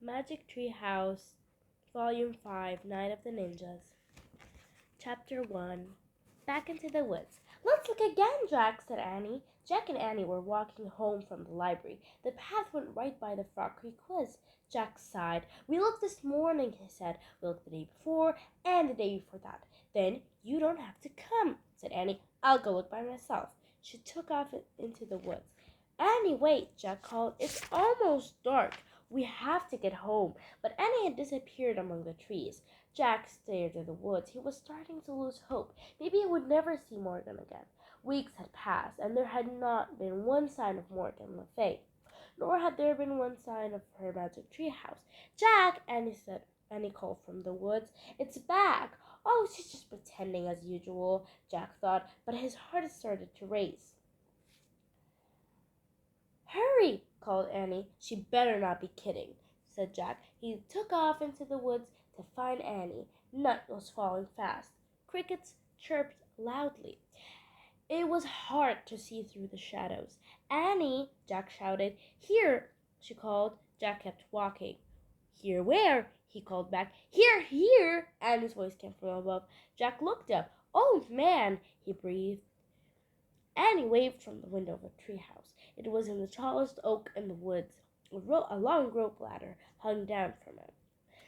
Magic Tree House, Volume 5, Night of the Ninjas. Chapter 1. Back into the woods. "Let's look again, Jack," said Annie. Jack and Annie were walking home from the library. The path went right by the Frog Creek Woods. Jack sighed. "We looked this morning," he said. "We looked the day before and the day before that." "Then you don't have to come," said Annie. "I'll go look by myself." She took off into the woods. "Annie, wait," Jack called. "It's almost dark. We have to get home." But Annie had disappeared among the trees. Jack stared at the woods. He was starting to lose hope. Maybe he would never see Morgan again. Weeks had passed, and there had not been one sign of Morgan Le Fay, nor had there been one sign of her magic tree house. "Jack," Annie said. Annie called from the woods. "It's back." "Oh, she's just pretending as usual," Jack thought, but his heart started to race. "Hurry!" called Annie. "She better not be kidding," said Jack. He took off into the woods to find Annie. Night was falling fast. Crickets chirped loudly. It was hard to see through the shadows. "Annie!" Jack shouted. "Here!" she called. Jack kept walking. "Here where?" he called back. "Here, here!" Annie's voice came from above. Jack looked up. "Oh, man!" he breathed. Annie waved from the window of a treehouse. It was in the tallest oak in the woods. A long rope ladder hung down from it.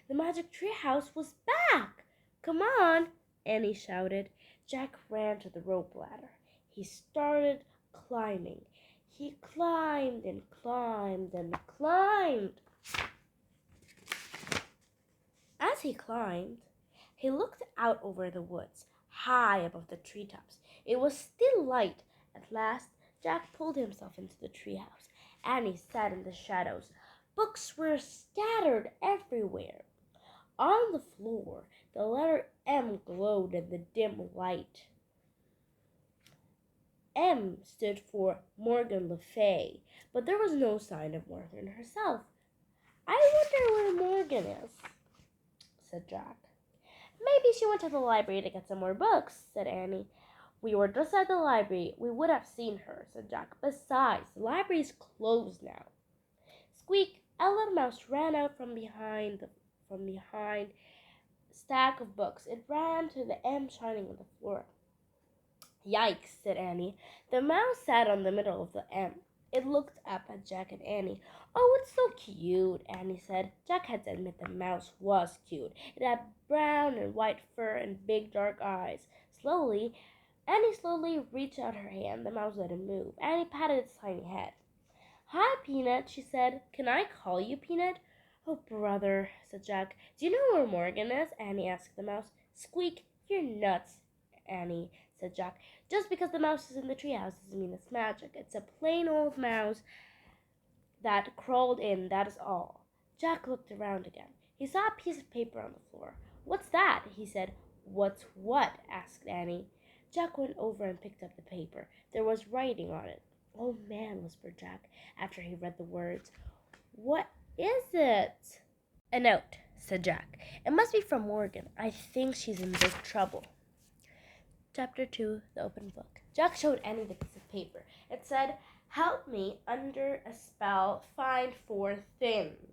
The magic treehouse was back! "Come on!" Annie shouted. Jack ran to the rope ladder. He started climbing. He climbed and climbed and climbed. As he climbed, he looked out over the woods, high above the treetops. It was still light. At last, Jack pulled himself into the treehouse. Annie sat in the shadows. Books were scattered everywhere. On the floor, the letter M glowed in the dim light. M stood for Morgan Le Fay, but there was no sign of Morgan herself. "I wonder where Morgan is," said Jack. "Maybe she went to the library to get some more books," said Annie. "We were just at the library. We would have seen her," said Jack. "Besides, the library's closed now." Squeak! A little mouse ran out from behind stack of books. It ran to the M shining on the floor. "Yikes!" said Annie. The mouse sat on the middle of the M. It looked up at Jack and Annie. "Oh, it's so cute," Annie said. Jack had to admit the mouse was cute. It had brown and white fur and big dark eyes. Annie slowly reached out her hand. The mouse didn't move. Annie patted its tiny head. "Hi, Peanut," she said. "Can I call you Peanut?" "Oh, brother," said Jack. "Do you know where Morgan is?" Annie asked the mouse. "Squeak, you're nuts, Annie," said Jack. "Just because the mouse is in the treehouse doesn't mean it's magic. It's a plain old mouse that crawled in, that is all." Jack looked around again. He saw a piece of paper on the floor. "What's that?" he said. "What's what?" asked Annie. Jack went over and picked up the paper. There was writing on it. "Oh, man," whispered Jack after he read the words. "What is it?" "A note," said Jack. "It must be from Morgan. I think she's in big trouble." Chapter 2, The Open Book. Jack showed Annie the piece of paper. It said, "Help me under a spell, find 4 things."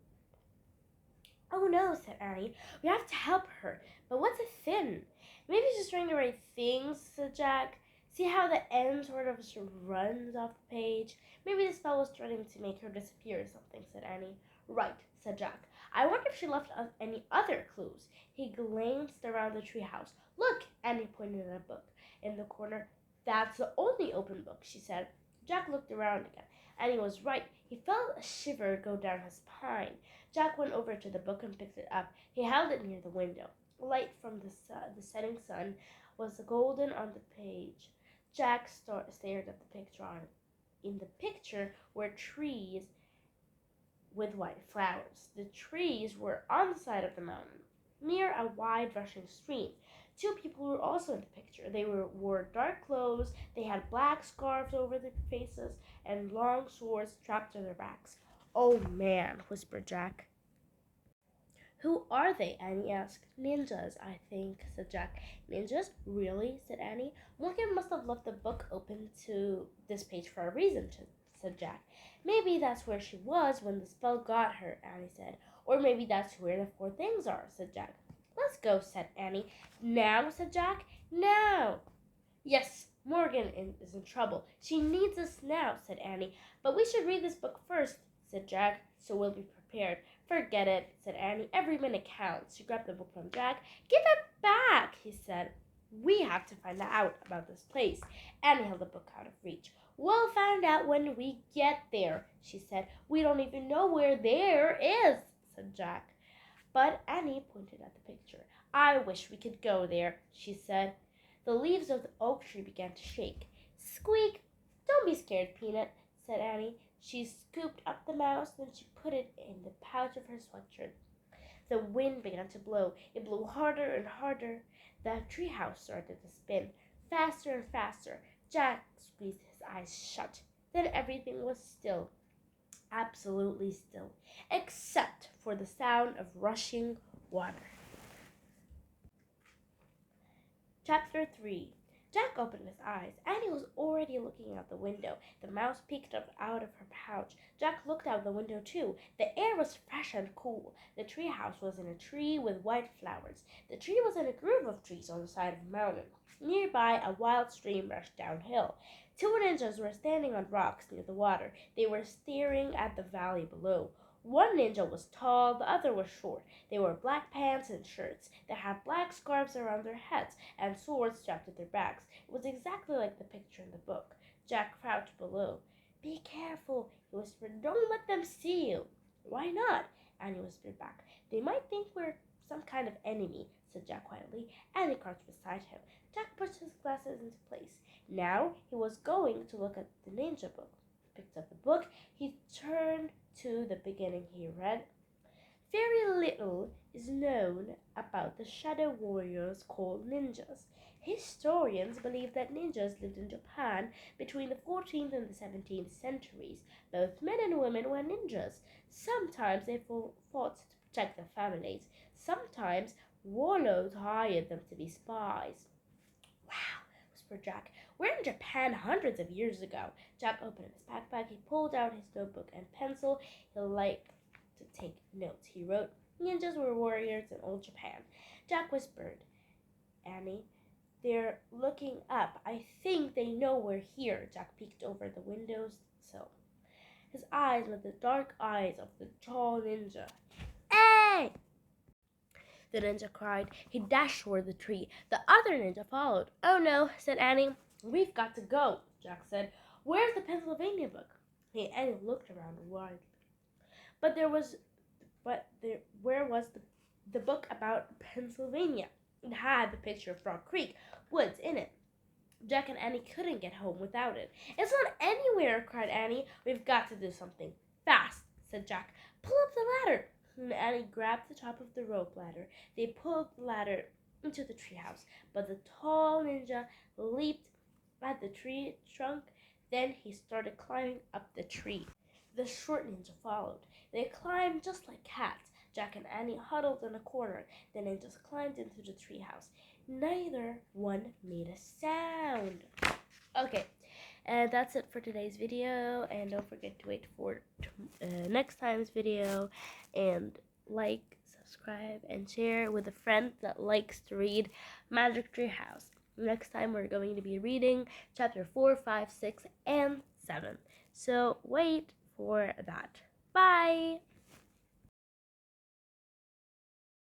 "Oh no," said Annie. "We have to help her. But what's a thin?" "Maybe she's trying to write things," said Jack. "See how the N sort of runs off the page? Maybe the spell was trying to make her disappear or something," said Annie. "Right," said Jack. "I wonder if she left us any other clues." He glanced around the treehouse. "Look!" Annie pointed at a book in the corner. "That's the only open book," she said. Jack looked around again. Annie was right. He felt a shiver go down his spine. Jack went over to the book and picked it up. He held it near the window. Light from the setting sun was golden on the page. Jack stared at the picture. In the picture were trees with white flowers. The trees were on the side of the mountain, near a wide rushing stream. 2 people were also in the picture. They wore dark clothes. They had black scarves over their faces and long swords strapped to their backs. "Oh, man," whispered Jack. "Who are they?" Annie asked. "Ninjas, I think," said Jack. "Ninjas? Really?" said Annie. "Morgan must have left the book open to this page for a reason," said Jack. Maybe that's where she was when the spell got her, Annie said. Or maybe that's where the 4 things are, said Jack. Let's go, said Annie. Now, said Jack. Now. Yes, Morgan is in trouble. She needs us now, said Annie. But we should read this book first, said Jack, so we'll be prepared. Forget it, said Annie. Every minute counts. She grabbed the book from Jack. Give it back, he said. We have to find out about this place. Annie held the book out of reach. We'll find out when we get there, she said. We don't even know where there is, said Jack. But Annie pointed at the picture. I wish we could go there, she said. The leaves of the oak tree began to shake. Squeak! Don't be scared, Peanut, said Annie. She scooped up the mouse, then she put it in the pouch of her sweatshirt. The wind began to blow. It blew harder and harder. The treehouse started to spin, faster and faster. Jack squeezed his eyes shut. Then everything was still, absolutely still, except for the sound of rushing water. Chapter 3. Jack opened his eyes. Annie was already looking out the window. The mouse peeked up out of her pouch. Jack looked out the window too. The air was fresh and cool. The treehouse was in a tree with white flowers. The tree was in a grove of trees on the side of a mountain. Nearby, a wild stream rushed downhill. 2 ninjas were standing on rocks near the water. They were staring at the valley below. One ninja was tall, the other was short. They wore black pants and shirts. They had black scarves around their heads and swords strapped to their backs. It was exactly like the picture in the book. Jack crouched below. Be careful, he whispered. Don't let them see you. Why not? Annie whispered back. They might think we're some kind of enemy, said Jack quietly. Annie crouched beside him. Jack pushed his glasses into place. Now he was going to look at the ninja book. He picked up the book. He turned to the beginning. He read, very little is known about the shadow warriors called ninjas. Historians believe that ninjas lived in Japan between the 14th and the 17th centuries. Both men and women were ninjas. Sometimes they fought to protect their families. Sometimes warlords hired them to be spies. Wow, whispered Jack. We're in Japan hundreds of years ago. Jack opened his backpack. He pulled out his notebook and pencil. He liked to take notes. He wrote, ninjas were warriors in old Japan. Jack whispered, Annie, they're looking up. I think they know we're here. Jack peeked over the windowsill. His eyes met the dark eyes of the tall ninja. Hey! The ninja cried. He dashed toward the tree. The other ninja followed. Oh no, said Annie. We've got to go, Jack said. Where's the Pennsylvania book? Annie looked around wildly. Where was the book about Pennsylvania? It had the picture of Frog Creek woods in it. Jack and Annie couldn't get home without it. It's not anywhere, cried Annie. We've got to do something. Fast, said Jack. Pull up the ladder. And Annie grabbed the top of the rope ladder. They pulled the ladder into the treehouse, but the tall ninja leaped at the tree trunk. Then he started climbing up the tree. The short ninja followed. They climbed just like cats. Jack and Annie huddled in a corner. The ninjas climbed into the treehouse. Neither one made a sound. Okay, and that's it for today's video. And don't forget to wait for next time's video. And like, subscribe, and share with a friend that likes to read Magic Tree House. Next time we're going to be reading chapter 4, 5, 6, and 7. So wait for that. Bye!